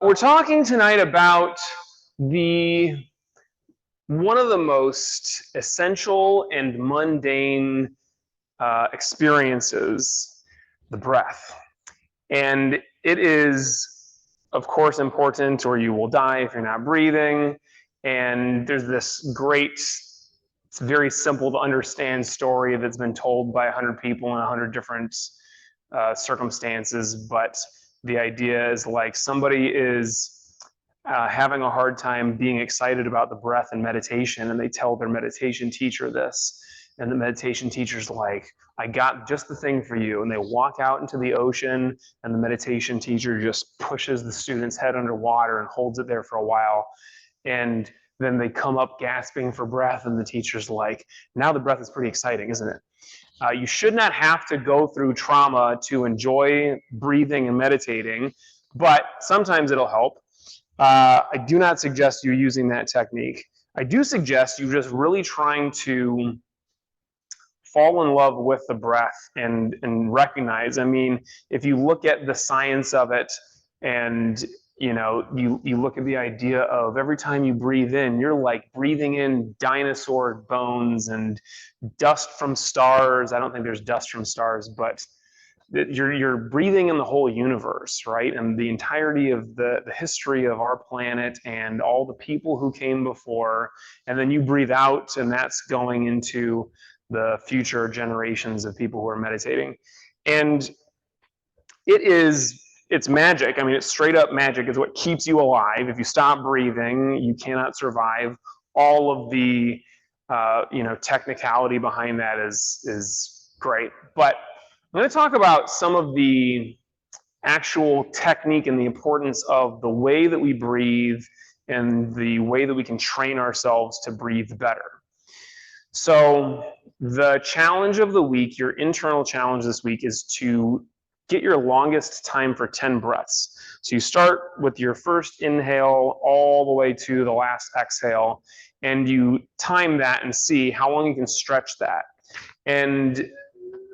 We're talking tonight about the one of the most essential and mundane experiences, the breath. And it is, of course, important, or you will die if you're not breathing. And there's this great, it's very simple to understand story that's been told by 100 people in 100 different circumstances. But the idea is like somebody is having a hard time being excited about the breath and meditation, and they tell their meditation teacher this, and the meditation teacher's like, I got just the thing for you. And they walk out into the ocean, and the meditation teacher just pushes the student's head underwater and holds it there for a while. And then they come up gasping for breath, and the teacher's like, now the breath is pretty exciting, isn't it? You should not have to go through trauma to enjoy breathing and meditating, but sometimes it'll help. I do not suggest you using that technique. I do suggest you just really trying to fall in love with the breath and recognize. I mean, if you look at the science of it, and you look at the idea of every time you breathe in, you're like breathing in dinosaur bones and dust from stars. I don't think there's dust from stars, but you're breathing in the whole universe, right? And the entirety of the history of our planet and all the people who came before. And then you breathe out, and that's going into the future generations of people who are meditating. And it's magic. I mean, it's straight up magic. It's what keeps you alive. If you stop breathing, you cannot survive. All of the technicality behind that is great. But I'm going to talk about some of the actual technique and the importance of the way that we breathe and the way that we can train ourselves to breathe better. So the challenge of the week, your internal challenge this week, is to get your longest time for 10 breaths. So you start with your first inhale all the way to the last exhale, and you time that and see how long you can stretch that. And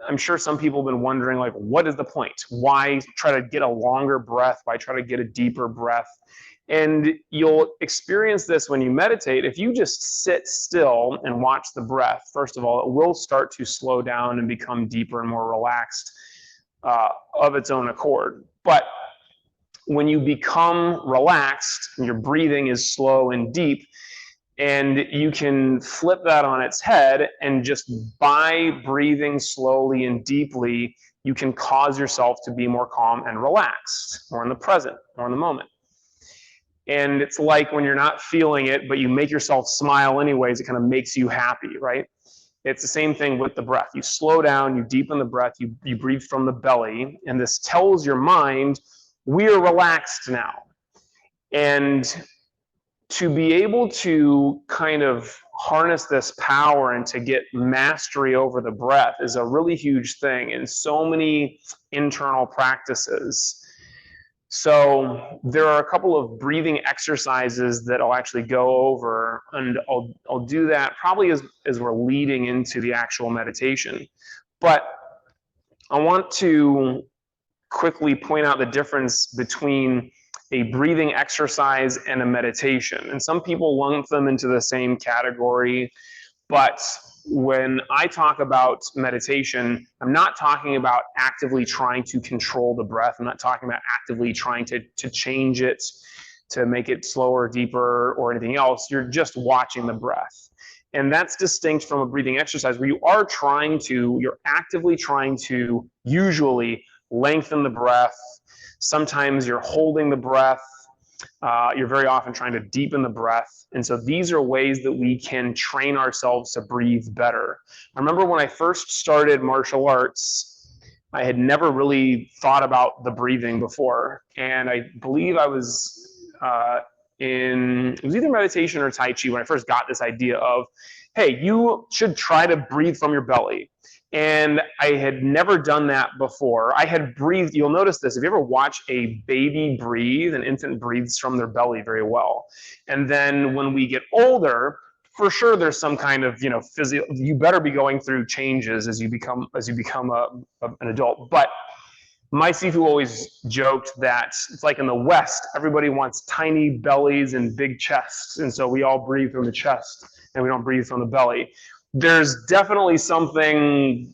I'm sure some people have been wondering, like, what is the point? Why try to get a longer breath? Why try to get a deeper breath? And you'll experience this when you meditate. If you just sit still and watch the breath, first of all, it will start to slow down and become deeper and more relaxed of its own accord. But when you become relaxed and your breathing is slow and deep, and you can flip that on its head, and just by breathing slowly and deeply, you can cause yourself to be more calm and relaxed, more in the present, more in the moment. And it's like when you're not feeling it, but you make yourself smile anyways, it kind of makes you happy, right? It's the same thing with the breath. You slow down, you deepen the breath, you breathe from the belly, and this tells your mind, we're relaxed now. And to be able to kind of harness this power and to get mastery over the breath is a really huge thing in so many internal practices. So there are a couple of breathing exercises that I'll actually go over, and I'll do that probably as we're leading into the actual meditation. But I want to quickly point out the difference between a breathing exercise and a meditation. And some people lump them into the same category, but when I talk about meditation, I'm not talking about actively trying to control the breath. I'm not talking about actively trying to change it, to make it slower, deeper, or anything else. You're just watching the breath. And that's distinct from a breathing exercise where you're actively trying to usually lengthen the breath. Sometimes you're holding the breath. You're very often trying to deepen the breath. And so these are ways that we can train ourselves to breathe better. I remember when I first started martial arts, I had never really thought about the breathing before. And I believe I was it was either meditation or Tai Chi when I first got this idea of, hey, you should try to breathe from your belly. And I had never done that before. I had breathed, you'll notice this, if you ever watch a baby breathe, an infant breathes from their belly very well. And then when we get older, for sure there's some kind of, you better be going through changes as you become an adult. But My Sifu always joked that it's like in the West, everybody wants tiny bellies and big chests, and so we all breathe from the chest and we don't breathe from the belly. There's definitely something,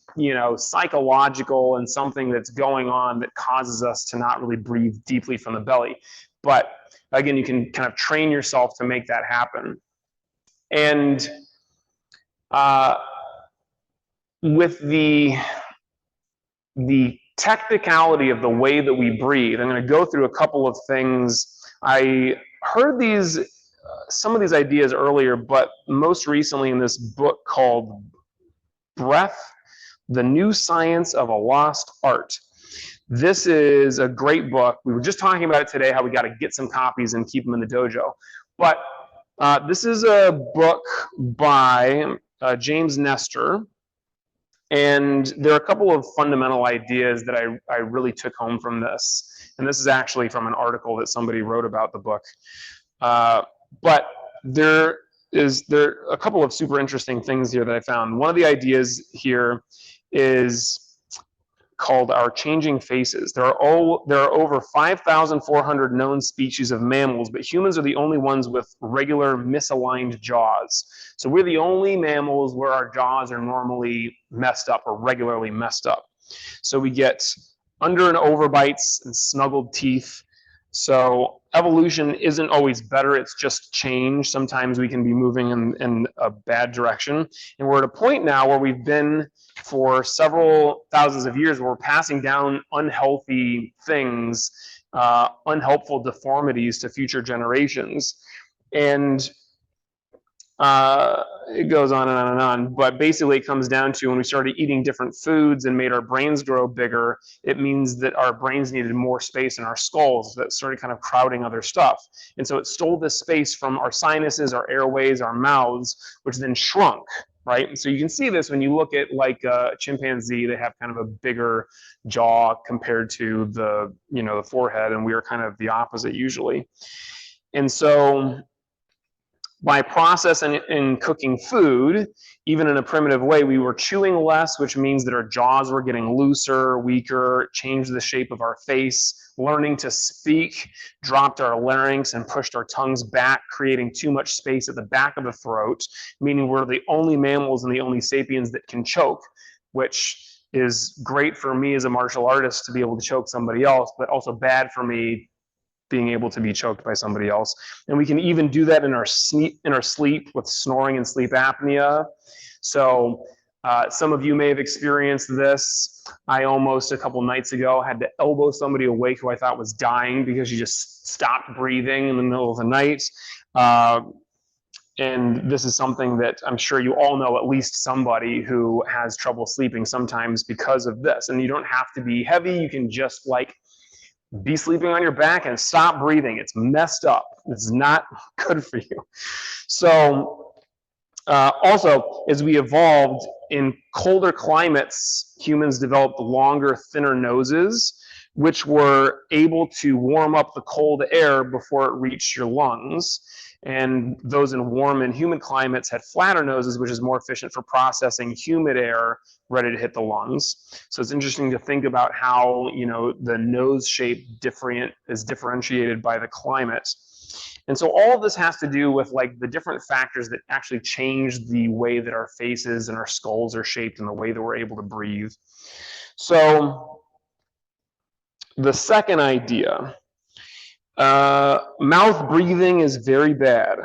psychological and something that's going on that causes us to not really breathe deeply from the belly. But again, you can kind of train yourself to make that happen. And with the technicality of the way that we breathe, I'm going to go through a couple of things. I heard some of these ideas earlier, but most recently in this book called Breath, The New Science of a Lost Art. This is a great book. We were just talking about it today, how we got to get some copies and keep them in the dojo. But this is a book by James Nestor. And there are a couple of fundamental ideas that I really took home from this. And this is actually from an article that somebody wrote about the book. But there are a couple of super interesting things here that I found. One of the ideas here is called Our Changing Faces. There are over 5,400 known species of mammals, but humans are the only ones with regular misaligned jaws. So we're the only mammals where our jaws are normally messed up or regularly messed up. So we get under and over bites and snuggled teeth. So evolution isn't always better, it's just change. Sometimes we can be moving in a bad direction. And we're at a point now where we've been for several thousands of years where we're passing down unhealthy things, unhelpful deformities to future generations. And it goes on and on and on, but basically it comes down to when we started eating different foods and made our brains grow bigger, it means that our brains needed more space in our skulls that started kind of crowding other stuff. And so it stole this space from our sinuses, our airways, our mouths, which then shrunk, right? And so you can see this when you look at like a chimpanzee, they have kind of a bigger jaw compared to the forehead, and we are kind of the opposite usually. And so by processing and cooking food, even in a primitive way, we were chewing less, which means that our jaws were getting looser, weaker, changed the shape of our face. Learning to speak dropped our larynx and pushed our tongues back, creating too much space at the back of the throat, meaning we're the only mammals and the only sapiens that can choke, which is great for me as a martial artist to be able to choke somebody else, but also bad for me being able to be choked by somebody else. And we can even do that in our sleep with snoring and sleep apnea. So some of you may have experienced this. I almost a couple nights ago had to elbow somebody awake who I thought was dying because she just stopped breathing in the middle of the night. And this is something that I'm sure you all know at least somebody who has trouble sleeping sometimes because of this. And you don't have to be heavy. You can just be sleeping on your back and stop breathing. It's messed up. It's not good for you. So also, as we evolved in colder climates, humans developed longer, thinner noses, which were able to warm up the cold air before it reached your lungs. And those in warm and humid climates had flatter noses, which is more efficient for processing humid air ready to hit the lungs. So it's interesting to think about how the nose shape is differentiated by the climate. And so all of this has to do with the different factors that actually change the way that our faces and our skulls are shaped and the way that we're able to breathe. So the second idea, mouth breathing is very bad.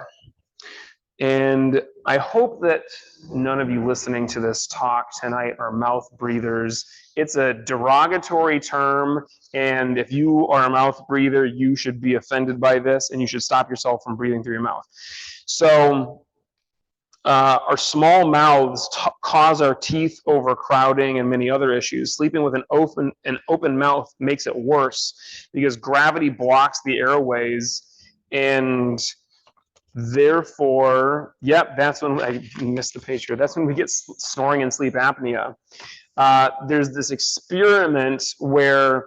And I hope that none of you listening to this talk tonight are mouth breathers. It's a derogatory term, and if you are a mouth breather, you should be offended by this, and you should stop yourself from breathing through your mouth. So our small mouths cause our teeth overcrowding and many other issues. Sleeping with an open mouth makes it worse because gravity blocks the airways, and therefore, that's when I missed the page here. That's when we get snoring and sleep apnea. There's this experiment where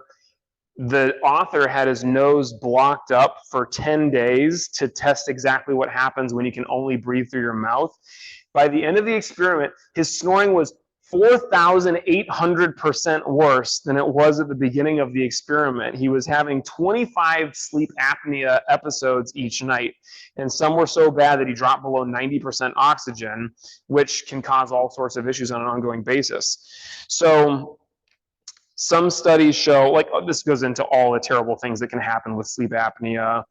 the author had his nose blocked up for 10 days to test exactly what happens when you can only breathe through your mouth. By the end of the experiment, his snoring was 4,800% worse than it was at the beginning of the experiment. He was having 25 sleep apnea episodes each night, and some were so bad that he dropped below 90% oxygen, which can cause all sorts of issues on an ongoing basis. So some studies show, like, this goes into all the terrible things that can happen with sleep apnea.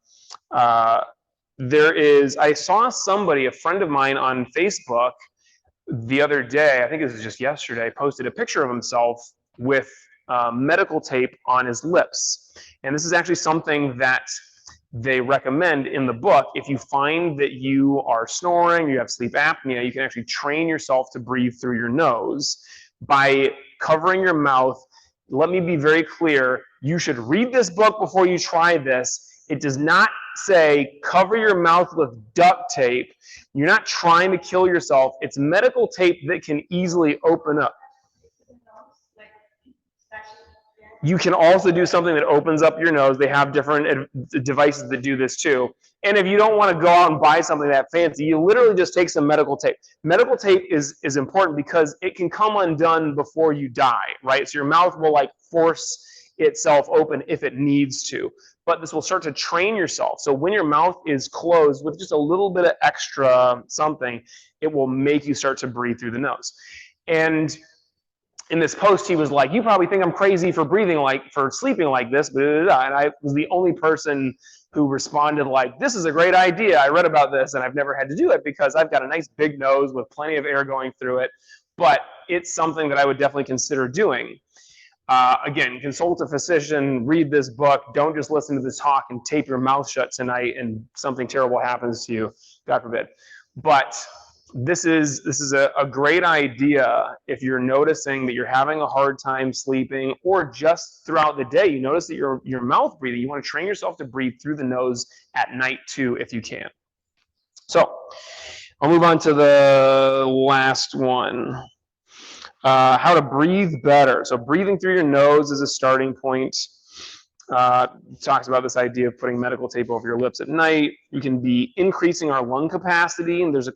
I saw somebody, a friend of mine on Facebook, the other day, I think it was just yesterday, posted a picture of himself with medical tape on his lips. And this is actually something that they recommend in the book. If you find that you are snoring, you have sleep apnea, you can actually train yourself to breathe through your nose by covering your mouth. Let me be very clear, you should read this book before you try this. It does not say cover your mouth with duct tape. You're not trying to kill yourself. It's medical tape that can easily open up. You can also do something that opens up your nose. They have different devices that do this too. And if you don't want to go out and buy something that fancy, you literally just take some medical tape. Medical tape is important because it can come undone before you die, right? So your mouth will like force itself open if it needs to. But this will start to train yourself. So when your mouth is closed with just a little bit of extra something, it will make you start to breathe through the nose. And in this post, he was like, you probably think I'm crazy for sleeping like this, blah, blah, blah. And I was the only person who responded like, this is a great idea. I read about this and I've never had to do it because I've got a nice big nose with plenty of air going through it. But it's something that I would definitely consider doing. Again, consult a physician, read this book. Don't just listen to this talk and tape your mouth shut tonight and something terrible happens to you, God forbid. But this is a great idea if you're noticing that you're having a hard time sleeping, or just throughout the day, you notice that your mouth breathing. You want to train yourself to breathe through the nose at night too, if you can. So I'll move on to the last one. How to breathe better. So breathing through your nose is a starting point. Talks about this idea of putting medical tape over your lips at night. You can be increasing our lung capacity, and there's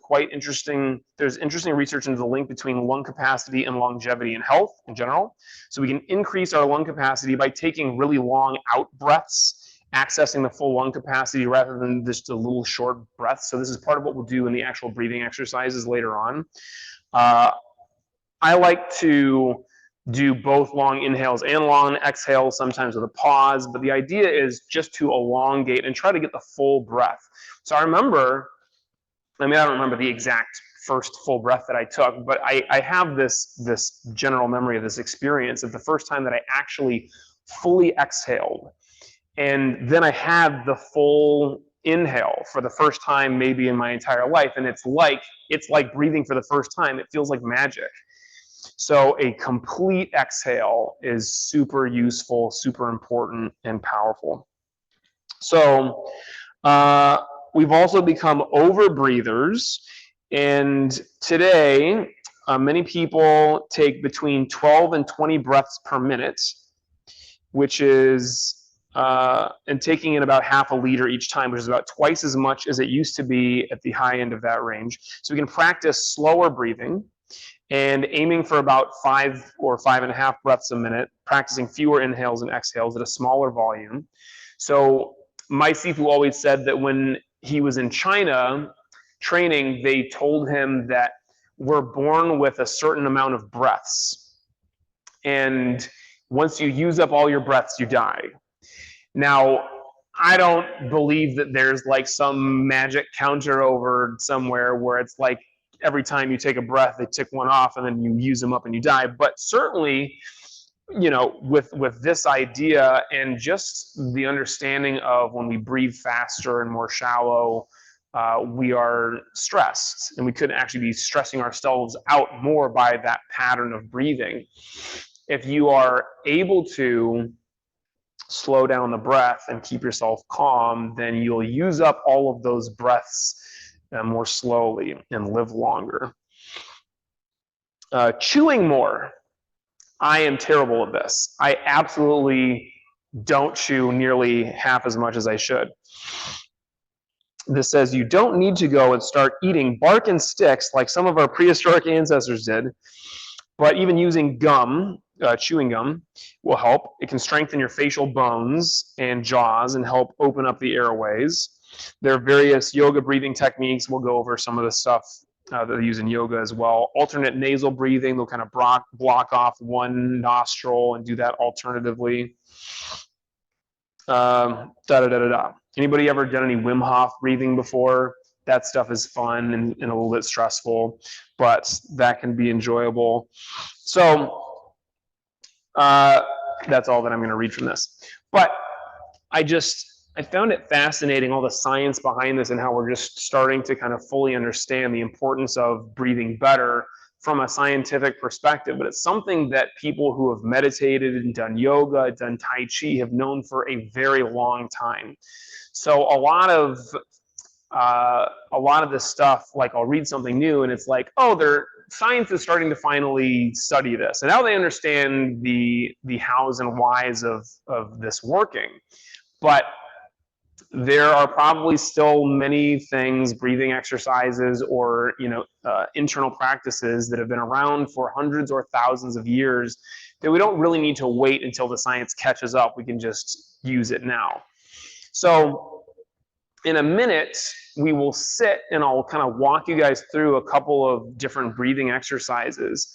interesting research into the link between lung capacity and longevity and health in general. So we can increase our lung capacity by taking really long out breaths, accessing the full lung capacity rather than just a little short breath. So this is part of what we'll do in the actual breathing exercises later on. I like to do both long inhales and long exhales, sometimes with a pause, but the idea is just to elongate and try to get the full breath. So I don't remember the exact first full breath that I took, but I have this general memory of this experience of the first time that I actually fully exhaled. And then I had the full inhale for the first time maybe in my entire life, and it's like breathing for the first time. It feels like magic. So a complete exhale is super useful, super important, and powerful. So we've also become over-breathers, and today many people take between 12 and 20 breaths per minute, which is, and taking in about half a liter each time, which is about twice as much as it used to be at the high end of that range. So we can practice slower breathing and aiming for about 5 or 5.5 breaths a minute, practicing fewer inhales and exhales at a smaller volume. So my Sifu always said that when he was in China training, they told him that we're born with a certain amount of breaths. And once you use up all your breaths, you die. Now, I don't believe that there's like some magic counter over somewhere where it's like, every time you take a breath, they tick one off and then you use them up and you die. But certainly, you know, with this idea and just the understanding of when we breathe faster and more shallow, we are stressed, and we could actually be stressing ourselves out more by that pattern of breathing. If you are able to slow down the breath and keep yourself calm, then you'll use up all of those breaths more slowly and live longer. Chewing more. I am terrible at this. I absolutely don't chew nearly half as much as I should. This says you don't need to go and start eating bark and sticks like some of our prehistoric ancestors did. But even using gum, chewing gum, will help. It can strengthen your facial bones and jaws and help open up the airways. There are various yoga breathing techniques. We'll go over some of the stuff that they use in yoga as well. Alternate nasal breathing, they'll kind of block off one nostril and do that alternatively. Anybody ever done any Wim Hof breathing before? That stuff is fun and a little bit stressful, but that can be enjoyable. So that's all that I'm going to read from this. But I found it fascinating, all the science behind this and how we're just starting to kind of fully understand the importance of breathing better from a scientific perspective. But it's something that people who have meditated and done yoga, done Tai Chi have known for a very long time. So a lot of this stuff, like I'll read something new and it's like, oh, science is starting to finally study this. And now they understand the hows and whys of this working. But there are probably still many things, breathing exercises or internal practices that have been around for hundreds or thousands of years that we don't really need to wait until the science catches up. We can just use it now. So in a minute, we will sit and I'll kind of walk you guys through a couple of different breathing exercises,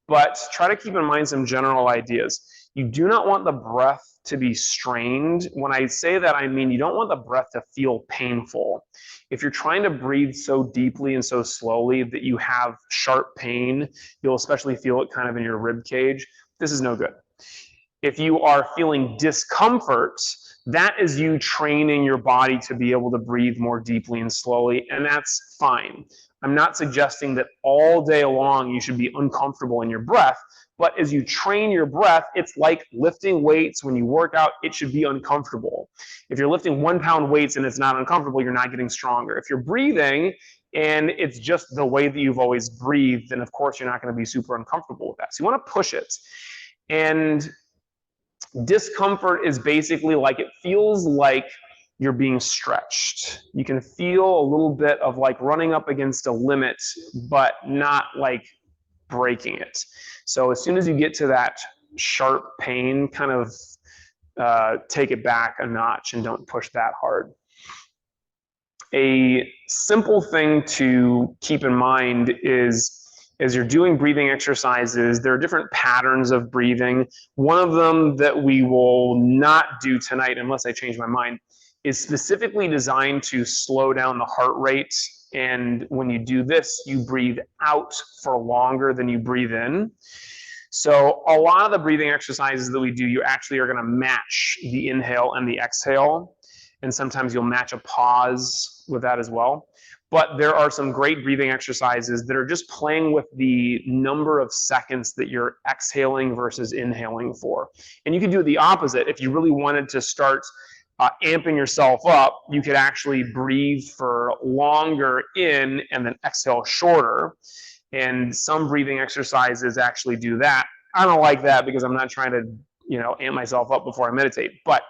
but try to keep in mind some general ideas. You do not want the breath to be strained. When I say that, I mean you don't want the breath to feel painful. If you're trying to breathe so deeply and so slowly that you have sharp pain, you'll especially feel it kind of in your rib cage. This is no good. If you are feeling discomfort, that is you training your body to be able to breathe more deeply and slowly, and that's fine. I'm not suggesting that all day long you should be uncomfortable in your breath, but as you train your breath, it's like lifting weights. When you work out, it should be uncomfortable. If you're lifting 1 pound weights and it's not uncomfortable, you're not getting stronger. If you're breathing and it's just the way that you've always breathed, then of course you're not going to be super uncomfortable with that. So you want to push it. And discomfort is basically like, it feels like you're being stretched. You can feel a little bit of like running up against a limit, but not like breaking it. So as soon as you get to that sharp pain, kind of take it back a notch and don't push that hard. A simple thing to keep in mind is, as you're doing breathing exercises, there are different patterns of breathing. One of them that we will not do tonight, unless I change my mind, is specifically designed to slow down the heart rate. And when you do this, you breathe out for longer than you breathe in. So a lot of the breathing exercises that we do, you actually are going to match the inhale and the exhale. And sometimes you'll match a pause with that as well. But there are some great breathing exercises that are just playing with the number of seconds that you're exhaling versus inhaling for. And you can do it the opposite. If you really wanted to start amping yourself up, you could actually breathe for longer in and then exhale shorter. And some breathing exercises actually do that. I don't like that because I'm not trying to, amp myself up before I meditate. But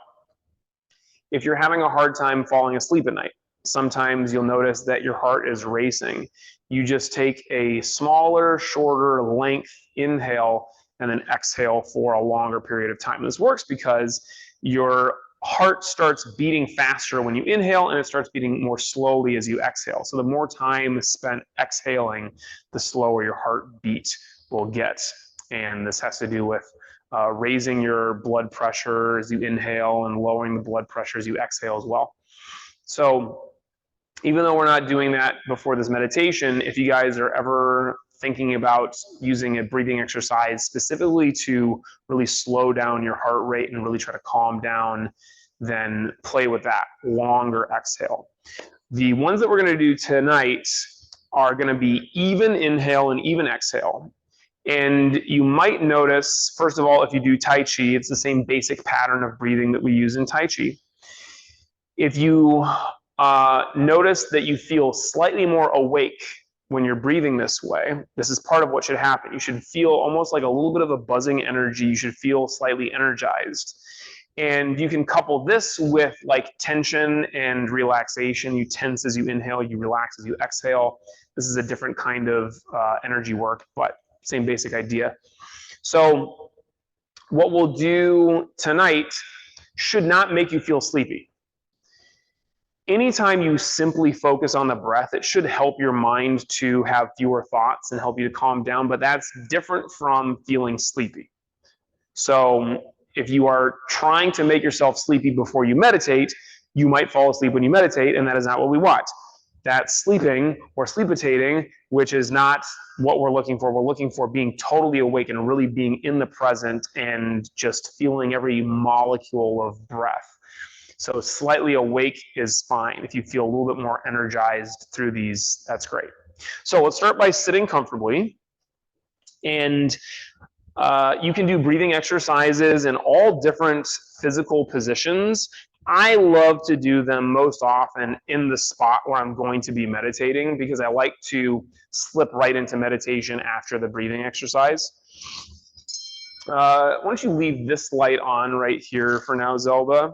if you're having a hard time falling asleep at night, sometimes you'll notice that your heart is racing. You just take a smaller, shorter length inhale and then exhale for a longer period of time. This works because your heart starts beating faster when you inhale and it starts beating more slowly as you exhale. So the more time spent exhaling, the slower your heartbeat will get. And this has to do with raising your blood pressure as you inhale and lowering the blood pressure as you exhale as well. So even though we're not doing that before this meditation, if you guys are ever thinking about using a breathing exercise specifically to really slow down your heart rate and really try to calm down, then play with that longer exhale. The ones that we're going to do tonight are going to be even inhale and even exhale. And you might notice, first of all, if you do Tai Chi, it's the same basic pattern of breathing that we use in Tai Chi. If you notice that you feel slightly more awake when you're breathing this way, this is part of what should happen. You should feel almost like a little bit of a buzzing energy. You should feel slightly energized. And you can couple this with like tension and relaxation. You tense as you inhale, you relax as you exhale. This is a different kind of energy work, but same basic idea. So what we'll do tonight should not make you feel sleepy. Anytime you simply focus on the breath, it should help your mind to have fewer thoughts and help you to calm down, but that's different from feeling sleepy. So if you are trying to make yourself sleepy before you meditate, you might fall asleep when you meditate, and that is not what we want. That's sleeping or sleepitating, which is not what we're looking for. We're looking for being totally awake and really being in the present and just feeling every molecule of breath. So slightly awake is fine. If you feel a little bit more energized through these, that's great. So let's start by sitting comfortably. And you can do breathing exercises in all different physical positions. I love to do them most often in the spot where I'm going to be meditating because I like to slip right into meditation after the breathing exercise. Why don't you leave this light on right here for now, Zelda?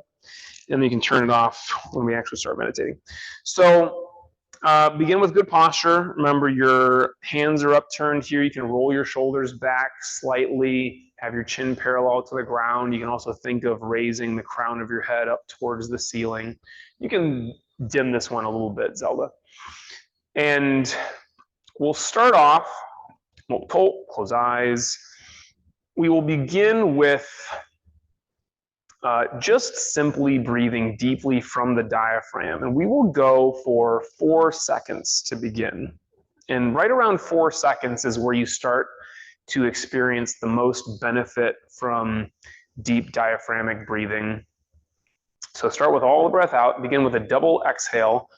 And then you can turn it off when we actually start meditating. So begin with good posture. Remember, your hands are upturned here. You can roll your shoulders back slightly, have your chin parallel to the ground. You can also think of raising the crown of your head up towards the ceiling. You can dim this one a little bit, Zelda. And we'll start off, we'll close eyes. We will begin with just simply breathing deeply from the diaphragm. And we will go for 4 seconds to begin. And right around 4 seconds is where you start to experience the most benefit from deep diaphragmatic breathing. So start with all the breath out, begin with a double exhale.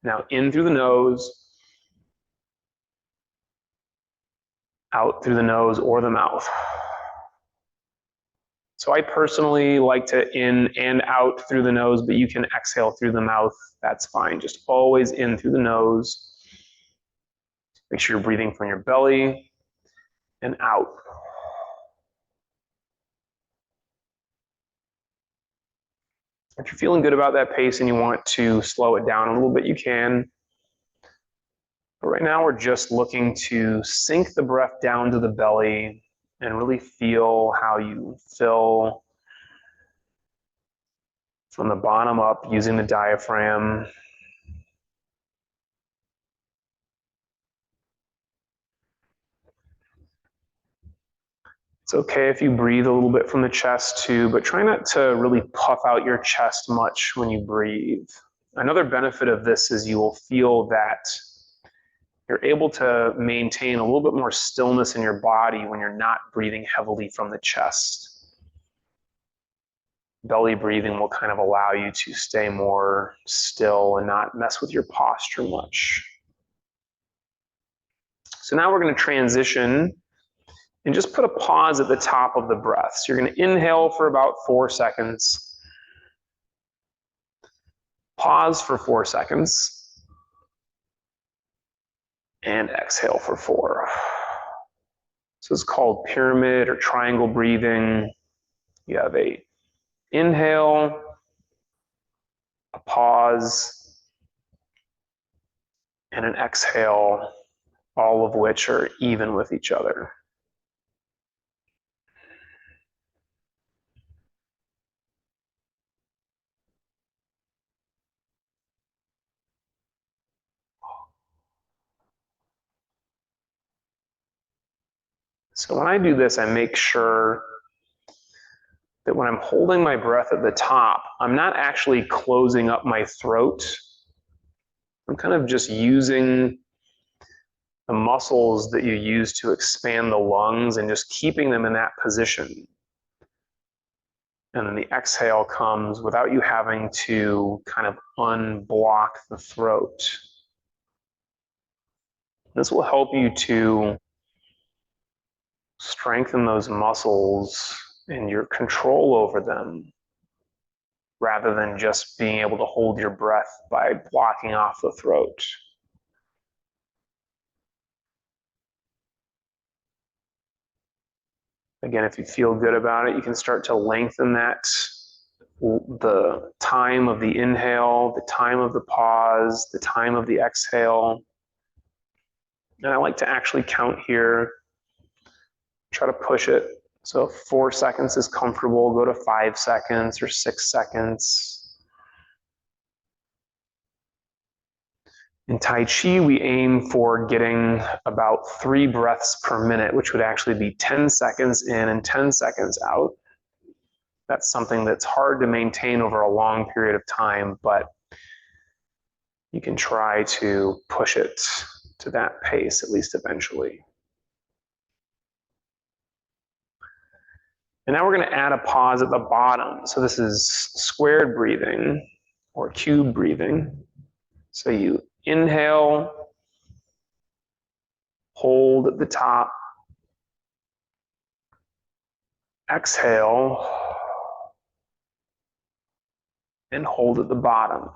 Now in through the nose, out through the nose or the mouth. So I personally like to in and out through the nose, but you can exhale through the mouth. That's fine. Just always in through the nose. Make sure you're breathing from your belly and out. If you're feeling good about that pace and you want to slow it down a little bit, you can. But right now we're just looking to sink the breath down to the belly and really feel how you fill from the bottom up using the diaphragm. It's okay if you breathe a little bit from the chest too, but try not to really puff out your chest much when you breathe. Another benefit of this is you will feel that you're able to maintain a little bit more stillness in your body when you're not breathing heavily from the chest. Belly breathing will kind of allow you to stay more still and not mess with your posture much. So now we're going to transition and just put a pause at the top of the breath. So you're going to inhale for about 4 seconds. Pause for 4 seconds. And exhale for 4. So it's called pyramid or triangle breathing. You have a inhale, a pause, and an exhale, all of which are even with each other. So when I do this, I make sure that when I'm holding my breath at the top, I'm not actually closing up my throat. I'm kind of just using the muscles that you use to expand the lungs and just keeping them in that position. And then the exhale comes without you having to kind of unblock the throat. This will help you to strengthen those muscles and your control over them, rather than just being able to hold your breath by blocking off the throat. Again, if you feel good about it, you can start to lengthen the time of the inhale, the time of the pause, the time of the exhale. And I like to actually count here, try to push it. So if 4 seconds is comfortable, go to 5 seconds or 6 seconds. In Tai Chi, we aim for getting about 3 breaths per minute, which would actually be 10 seconds in and 10 seconds out. That's something that's hard to maintain over a long period of time, but you can try to push it to that pace, at least eventually. And now we're going to add a pause at the bottom. So this is squared breathing or cube breathing. So you inhale, hold at the top, exhale, and hold at the bottom.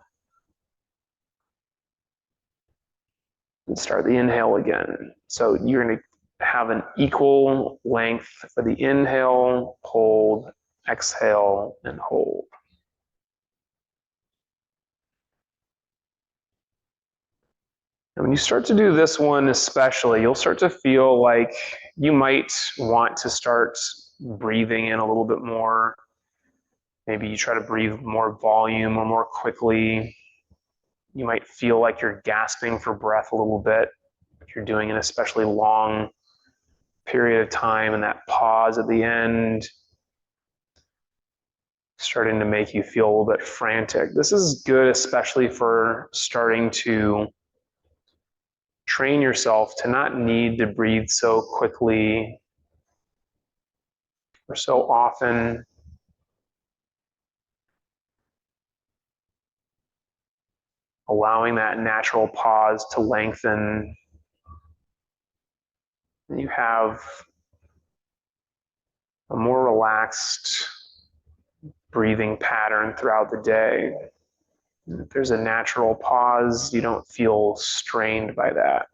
And start the inhale again. So you're going to have an equal length for the inhale, hold, exhale, and hold. And when you start to do this one especially, you'll start to feel like you might want to start breathing in a little bit more. Maybe you try to breathe more volume or more quickly. You might feel like you're gasping for breath a little bit if you're doing an especially long period of time, and that pause at the end starting to make you feel a little bit frantic. This is good, especially for starting to train yourself to not need to breathe so quickly or so often. Allowing that natural pause to lengthen. You have a more relaxed breathing pattern throughout the day. If there's a natural pause, you don't feel strained by that.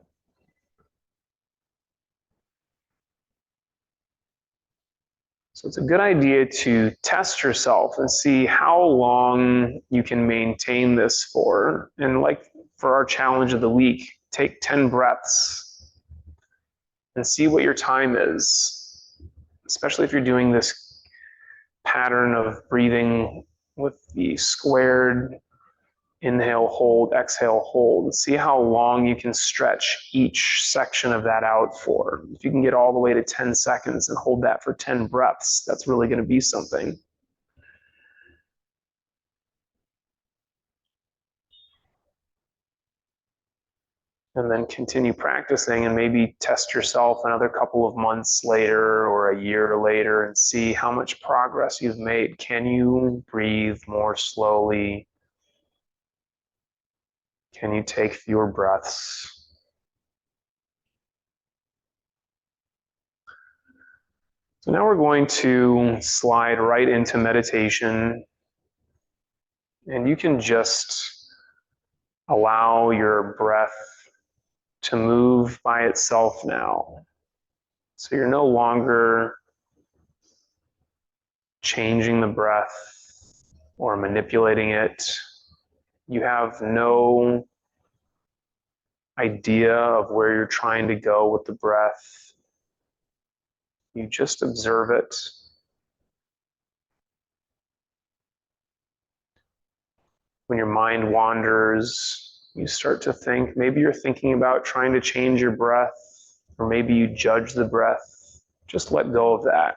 So it's a good idea to test yourself and see how long you can maintain this for. And like for our challenge of the week, take 10 breaths and see what your time is, especially if you're doing this pattern of breathing with the squared inhale, hold, exhale, hold. See how long you can stretch each section of that out for. If you can get all the way to 10 seconds and hold that for 10 breaths, that's really going to be something. And then continue practicing and maybe test yourself another couple of months later or a year later and see how much progress you've made. Can you breathe more slowly? Can you take fewer breaths? So now we're going to slide right into meditation. And you can just allow your breath to move by itself now. So you're no longer changing the breath or manipulating it. You have no idea of where you're trying to go with the breath. You just observe it. When your mind wanders, you start to think, maybe you're thinking about trying to change your breath, or maybe you judge the breath. Just let go of that.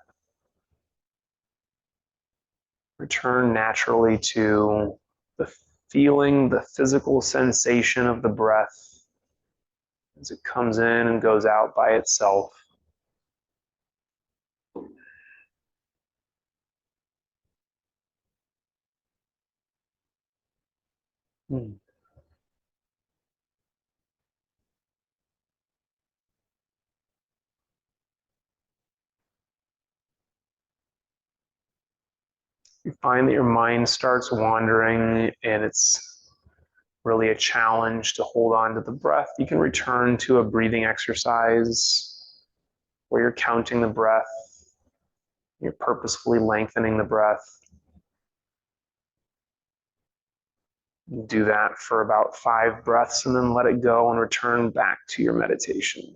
Return naturally to the feeling, the physical sensation of the breath as it comes in and goes out by itself. You find that your mind starts wandering and it's really a challenge to hold on to the breath. You can return to a breathing exercise where you're counting the breath, you're purposefully lengthening the breath. Do that for about 5 breaths and then let it go and return back to your meditation.